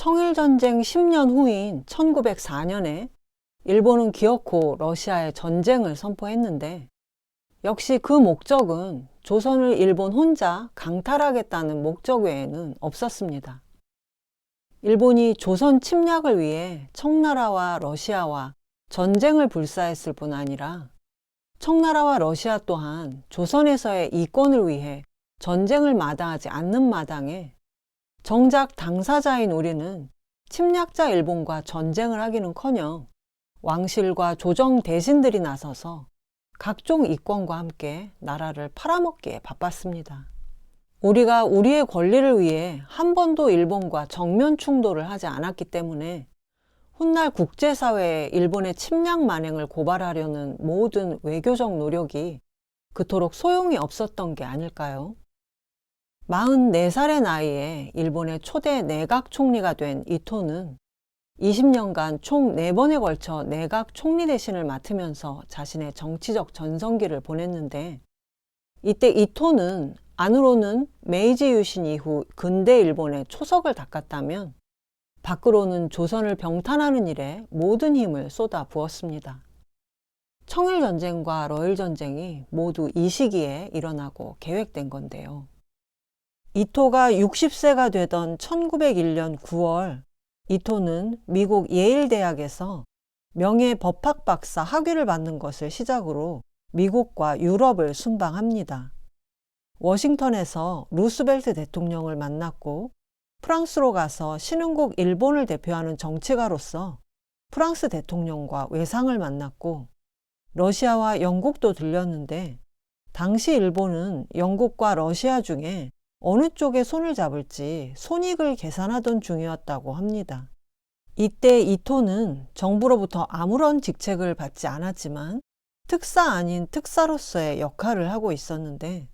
청일전쟁 10년 후인 1904년에 일본은 기어코 러시아에 전쟁을 선포했는데, 역시 그 목적은 조선을 일본 혼자 강탈하겠다는 목적 외에는 없었습니다. 일본이 조선 침략을 위해 청나라와 러시아와 전쟁을 불사했을 뿐 아니라 청나라와 러시아 또한 조선에서의 이권을 위해 전쟁을 마다하지 않는 마당에 정작 당사자인 우리는 침략자 일본과 전쟁을 하기는커녕 왕실과 조정 대신들이 나서서 각종 이권과 함께 나라를 팔아먹기에 바빴습니다. 우리가 우리의 권리를 위해 한 번도 일본과 정면 충돌을 하지 않았기 때문에 훗날 국제사회에 일본의 침략 만행을 고발하려는 모든 외교적 노력이 그토록 소용이 없었던 게 아닐까요? 44살의 나이에 일본의 초대 내각 총리가 된 이토는 20년간 총 4번에 걸쳐 내각 총리 대신을 맡으면서 자신의 정치적 전성기를 보냈는데, 이때 이토는 안으로는 메이지 유신 이후 근대 일본의 초석을 닦았다면 밖으로는 조선을 병탄하는 일에 모든 힘을 쏟아 부었습니다. 청일전쟁과 러일전쟁이 모두 이 시기에 일어나고 계획된 건데요. 이토가 60세가 되던 1901년 9월, 이토는 미국 예일대학에서 명예법학 박사 학위를 받는 것을 시작으로 미국과 유럽을 순방합니다. 워싱턴에서 루스벨트 대통령을 만났고, 프랑스로 가서 신흥국 일본을 대표하는 정치가로서 프랑스 대통령과 외상을 만났고, 러시아와 영국도 들렸는데, 당시 일본은 영국과 러시아 중에 어느 쪽에 손을 잡을지 손익을 계산하던 중이었다고 합니다. 이때 이토는 정부로부터 아무런 직책을 받지 않았지만 특사 아닌 특사로서의 역할을 하고 있었는데,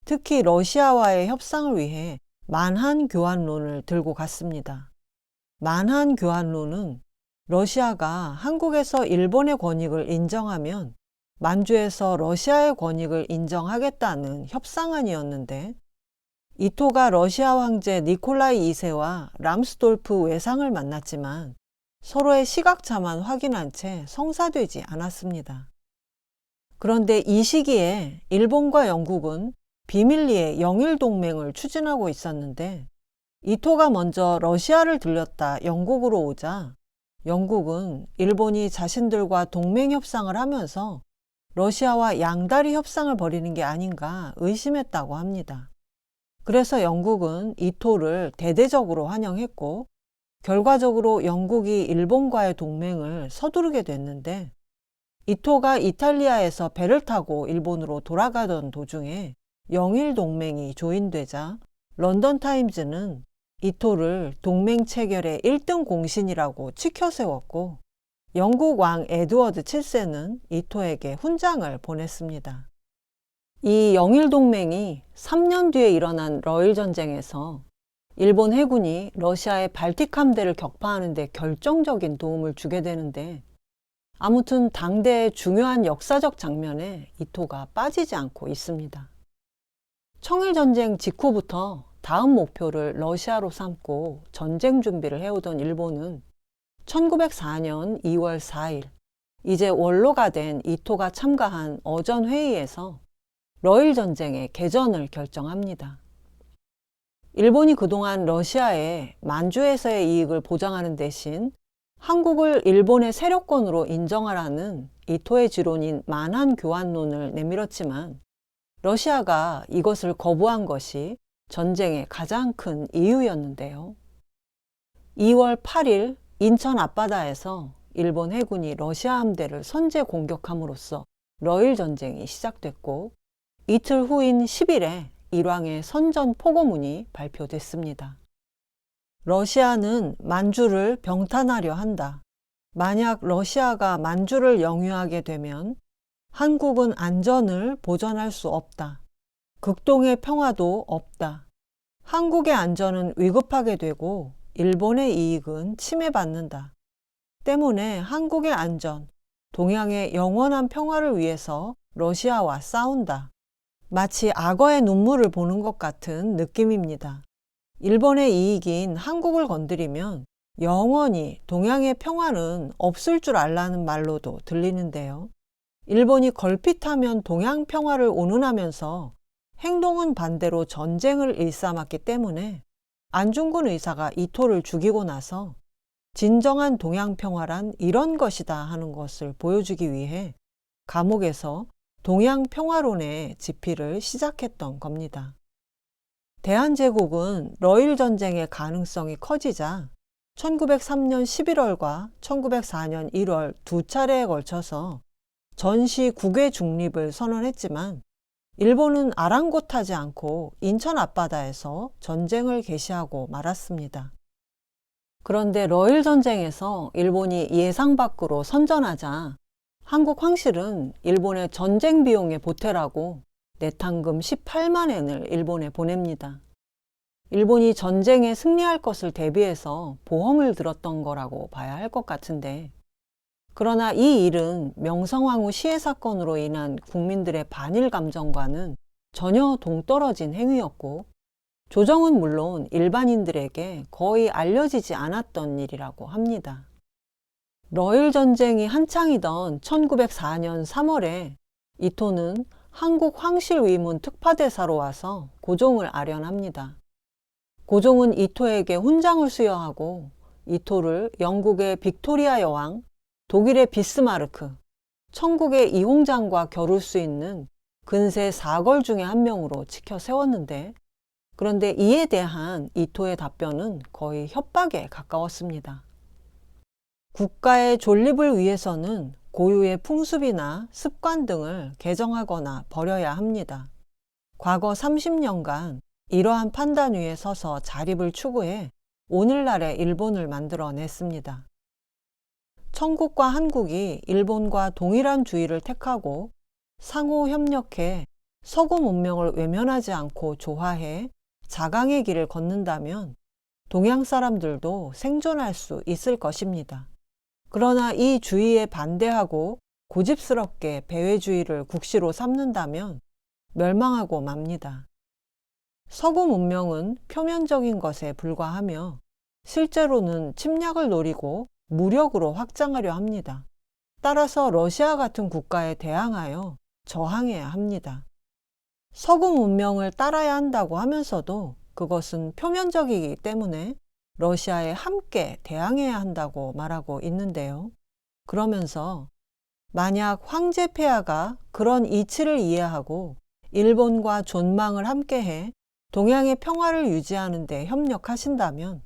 특히 러시아와의 협상을 위해 만한 교환론을 들고 갔습니다. 만한 교환론은 러시아가 한국에서 일본의 권익을 인정하면 만주에서 러시아의 권익을 인정하겠다는 협상안이었는데, 이토가 러시아 황제 니콜라이 2세와 람스돌프 외상을 만났지만 서로의 시각차만 확인한 채 성사되지 않았습니다. 그런데 이 시기에 일본과 영국은 비밀리에 영일동맹을 추진하고 있었는데, 이토가 먼저 러시아를 들렸다 영국으로 오자 영국은 일본이 자신들과 동맹 협상을 하면서 러시아와 양다리 협상을 벌이는 게 아닌가 의심했다고 합니다. 그래서 영국은 이토를 대대적으로 환영했고, 결과적으로 영국이 일본과의 동맹을 서두르게 됐는데, 이토가 이탈리아에서 배를 타고 일본으로 돌아가던 도중에 영일 동맹이 조인되자 런던 타임즈는 이토를 동맹 체결의 1등 공신이라고 치켜세웠고, 영국 왕 에드워드 7세는 이토에게 훈장을 보냈습니다. 이 영일동맹이 3년 뒤에 일어난 러일전쟁에서 일본 해군이 러시아의 발틱 함대를 격파하는 데 결정적인 도움을 주게 되는데, 아무튼 당대의 중요한 역사적 장면에 이토가 빠지지 않고 있습니다. 청일전쟁 직후부터 다음 목표를 러시아로 삼고 전쟁 준비를 해오던 일본은 1904년 2월 4일, 이제 원로가 된 이토가 참가한 어전회의에서 러일전쟁의 개전을 결정합니다. 일본이 그동안 러시아에 만주에서의 이익을 보장하는 대신 한국을 일본의 세력권으로 인정하라는 이토의 지론인 만한 교환론을 내밀었지만, 러시아가 이것을 거부한 것이 전쟁의 가장 큰 이유였는데요. 2월 8일 인천 앞바다에서 일본 해군이 러시아 함대를 선제 공격함으로써 러일 전쟁이 시작됐고, 이틀 후인 10일에 일왕의 선전 포고문이 발표됐습니다. 러시아는 만주를 병탄하려 한다. 만약 러시아가 만주를 영유하게 되면 한국은 안전을 보전할 수 없다. 극동의 평화도 없다. 한국의 안전은 위급하게 되고 일본의 이익은 침해받는다. 때문에 한국의 안전, 동양의 영원한 평화를 위해서 러시아와 싸운다. 마치 악어의 눈물을 보는 것 같은 느낌입니다. 일본의 이익인 한국을 건드리면 영원히 동양의 평화는 없을 줄 알라는 말로도 들리는데요. 일본이 걸핏하면 동양 평화를 운운하면서 행동은 반대로 전쟁을 일삼았기 때문에 안중근 의사가 이토를 죽이고 나서 진정한 동양 평화란 이런 것이다 하는 것을 보여주기 위해 감옥에서 동양 평화론의 집필을 시작했던 겁니다. 대한제국은 러일 전쟁의 가능성이 커지자 1903년 11월과 1904년 1월 두 차례에 걸쳐서 전시 국외 중립을 선언했지만 일본은 아랑곳하지 않고 인천 앞바다에서 전쟁을 개시하고 말았습니다. 그런데 러일 전쟁에서 일본이 예상 밖으로 선전하자 한국 황실은 일본의 전쟁 비용의 보태라고 내탕금 18만 엔을 일본에 보냅니다. 일본이 전쟁에 승리할 것을 대비해서 보험을 들었던 거라고 봐야 할 것 같은데, 그러나 이 일은 명성황후 시해 사건으로 인한 국민들의 반일 감정과는 전혀 동떨어진 행위였고, 조정은 물론 일반인들에게 거의 알려지지 않았던 일이라고 합니다. 러일 전쟁이 한창이던 1904년 3월에 이토는 한국 황실 위문 특파대사로 와서 고종을 아련합니다. 고종은 이토에게 훈장을 수여하고 이토를 영국의 빅토리아 여왕, 독일의 비스마르크, 천국의 이홍장과 겨룰 수 있는 근세 4걸 중에 한 명으로 치켜 세웠는데, 그런데 이에 대한 이토의 답변은 거의 협박에 가까웠습니다. 국가의 존립을 위해서는 고유의 풍습이나 습관 등을 개정하거나 버려야 합니다. 과거 30년간 이러한 판단 위에 서서 자립을 추구해 오늘날의 일본을 만들어냈습니다. 천국과 한국이 일본과 동일한 주의를 택하고 상호 협력해 서구 문명을 외면하지 않고 조화해 자강의 길을 걷는다면 동양 사람들도 생존할 수 있을 것입니다. 그러나 이 주의에 반대하고 고집스럽게 배회주의를 국시로 삼는다면 멸망하고 맙니다. 서구 문명은 표면적인 것에 불과하며 실제로는 침략을 노리고 무력으로 확장하려 합니다. 따라서 러시아 같은 국가에 대항하여 저항해야 합니다. 서구 문명을 따라야 한다고 하면서도 그것은 표면적이기 때문에 러시아에 함께 대항해야 한다고 말하고 있는데요. 그러면서 만약 황제 폐하가 그런 이치를 이해하고 일본과 존망을 함께해 동양의 평화를 유지하는 데 협력하신다면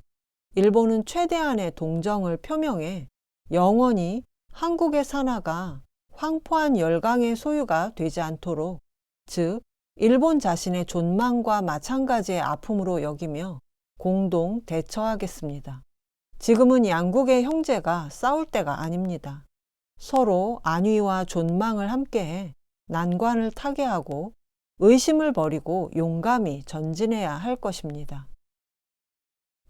일본은 최대한의 동정을 표명해 영원히 한국의 산하가 황포한 열강의 소유가 되지 않도록, 즉 일본 자신의 존망과 마찬가지의 아픔으로 여기며 공동 대처하겠습니다. 지금은 양국의 형제가 싸울 때가 아닙니다. 서로 안위와 존망을 함께해 난관을 타개하고 의심을 버리고 용감히 전진해야 할 것입니다.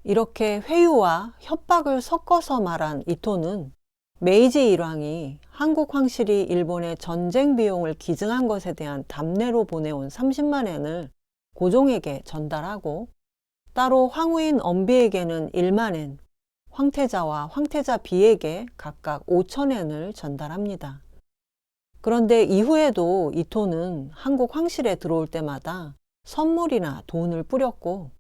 이렇게 회유와 협박을 섞어서 말한 이토는 메이지 일왕이 한국 황실이 일본의 전쟁 비용을 기증한 것에 대한 답례로 보내온 30만 엔을 고종에게 전달하고, 따로 황후인 엄비에게는 1만 엔, 황태자와 황태자 비에게 각각 5천 엔을 전달합니다. 그런데 이후에도 이토는 한국 황실에 들어올 때마다 선물이나 돈을 뿌렸고,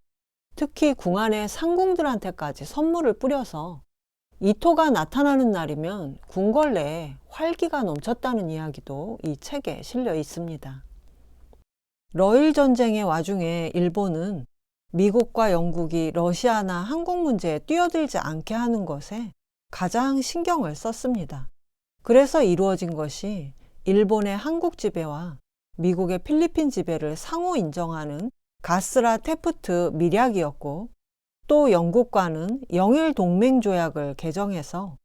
특히 궁안의 상궁들한테까지 선물을 뿌려서 이토가 나타나는 날이면 궁궐내에 활기가 넘쳤다는 이야기도 이 책에 실려 있습니다. 러일 전쟁의 와중에 일본은 미국과 영국이 러시아나 한국 문제에 뛰어들지 않게 하는 것에 가장 신경을 썼습니다. 그래서 이루어진 것이 일본의 한국 지배와 미국의 필리핀 지배를 상호 인정하는 가스라 테프트 밀약이었고, 또 영국과는 영일 동맹 조약을 개정해서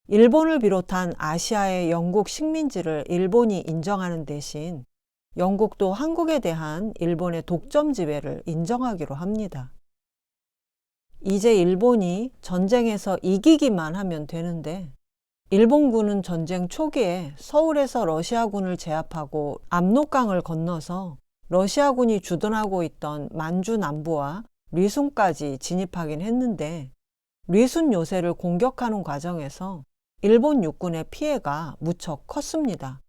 일본을 비롯한 아시아의 영국 식민지를 일본이 인정하는 대신 영국도 한국에 대한 일본의 독점 지배를 인정하기로 합니다. 이제 일본이 전쟁에서 이기기만 하면 되는데, 일본군은 전쟁 초기에 서울에서 러시아군을 제압하고 압록강을 건너서 러시아군이 주둔하고 있던 만주 남부와 리순까지 진입하긴 했는데 리순 요새를 공격하는 과정에서 일본 육군의 피해가 무척 컸습니다.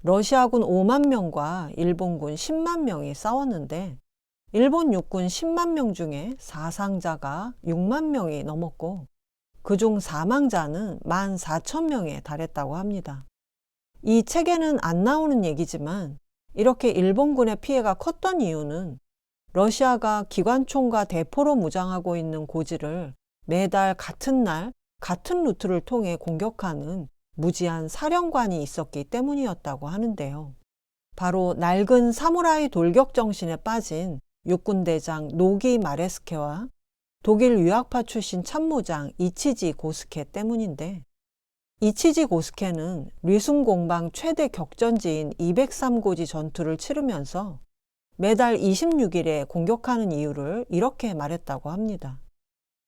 러시아군 5만 명과 일본군 10만 명이 싸웠는데 일본 육군 10만 명 중에 사상자가 6만 명이 넘었고 그중 사망자는 14,000명에 달했다고 합니다. 이 책에는 안 나오는 얘기지만 이렇게 일본군의 피해가 컸던 이유는 러시아가 기관총과 대포로 무장하고 있는 고지를 매달 같은 날 같은 루트를 통해 공격하는 무지한 사령관이 있었기 때문이었다고 하는데요. 바로 낡은 사무라이 돌격 정신에 빠진 육군대장 노기 마레스케와 독일 유학파 출신 참모장 이치지 고스케 때문인데 이치지 고스케는 리순 공방 최대 격전지인 203고지 전투를 치르면서 매달 26일에 공격하는 이유를 이렇게 말했다고 합니다.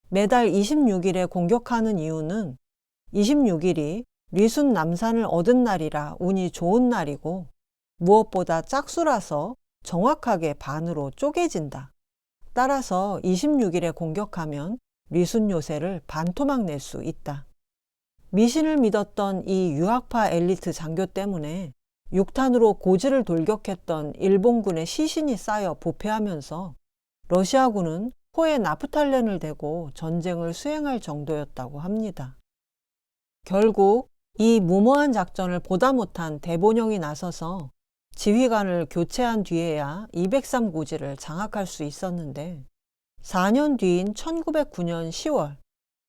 매달 26일에 공격하는 이유는 26일이 리순 남산을 얻은 날이라 운이 좋은 날이고 무엇보다 짝수라서 정확하게 반으로 쪼개진다. 따라서 26일에 공격하면 리순 요새를 반토막 낼 수 있다. 미신을 믿었던 이 유학파 엘리트 장교 때문에 육탄으로 고지를 돌격했던 일본군의 시신이 쌓여 부패하면서 러시아군은 포에 나프탈렌을 대고 전쟁을 수행할 정도였다고 합니다. 결국 이 무모한 작전을 보다 못한 대본영이 나서서 지휘관을 교체한 뒤에야 203고지를 장악할 수 있었는데 4년 뒤인 1909년 10월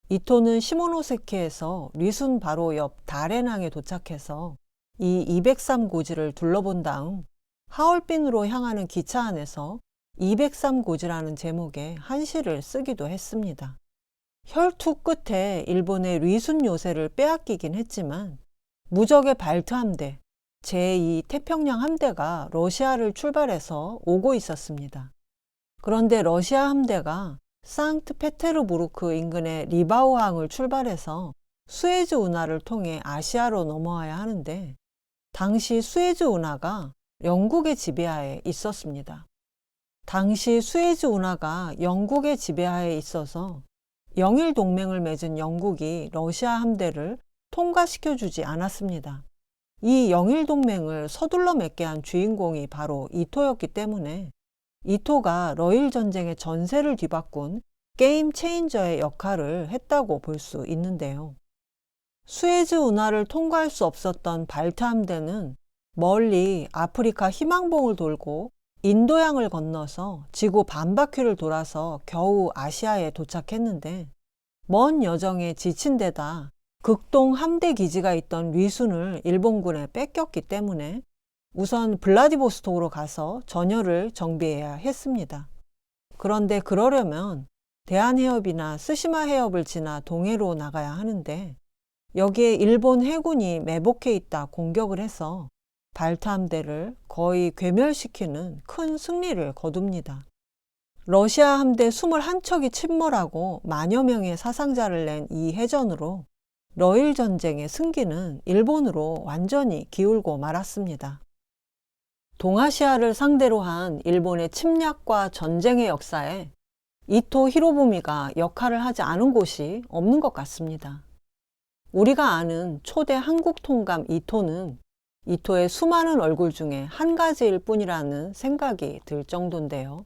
이토는 시모노세키에서 리순 바로 옆 다레낭에 도착해서 이 203고지를 둘러본 다음 하얼빈으로 향하는 기차 안에서 203고지라는 제목의 한시를 쓰기도 했습니다. 혈투 끝에 일본의 리순 요새를 빼앗기긴 했지만 무적의 발트 함대, 제2 태평양 함대가 러시아를 출발해서 오고 있었습니다. 그런데 러시아 함대가 상트페테르부르크 인근의 리바우항을 출발해서 수에즈 운하를 통해 아시아로 넘어와야 하는데 당시 수에즈 운하가 영국의 지배하에 있었습니다. 당시 수에즈 운하가 영국의 지배하에 있어서 영일 동맹을 맺은 영국이 러시아 함대를 통과시켜주지 않았습니다. 이 영일 동맹을 서둘러 맺게 한 주인공이 바로 이토였기 때문에 이토가 러일 전쟁의 전세를 뒤바꾼 게임 체인저의 역할을 했다고 볼 수 있는데요. 수에즈 운하를 통과할 수 없었던 발트 함대는 멀리 아프리카 희망봉을 돌고 인도양을 건너서 지구 반바퀴를 돌아서 겨우 아시아에 도착했는데 먼 여정에 지친 데다 극동 함대 기지가 있던 리순을 일본군에 뺏겼기 때문에 우선 블라디보스톡으로 가서 전열을 정비해야 했습니다. 그런데 그러려면 대한해협이나 스시마 해협을 지나 동해로 나가야 하는데 여기에 일본 해군이 매복해 있다 공격을 해서 발트 함대를 거의 괴멸시키는 큰 승리를 거둡니다. 러시아 함대 21척이 침몰하고 만여 명의 사상자를 낸 이 해전으로 러일 전쟁의 승기는 일본으로 완전히 기울고 말았습니다. 동아시아를 상대로 한 일본의 침략과 전쟁의 역사에 이토 히로부미가 역할을 하지 않은 곳이 없는 것 같습니다. 우리가 아는 초대 한국 통감 이토는 이토의 수많은 얼굴 중에 한 가지일 뿐이라는 생각이 들 정도인데요.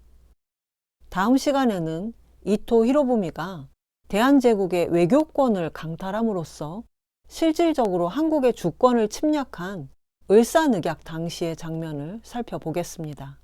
다음 시간에는 이토 히로부미가 대한제국의 외교권을 강탈함으로써 실질적으로 한국의 주권을 침략한 을사늑약 당시의 장면을 살펴보겠습니다.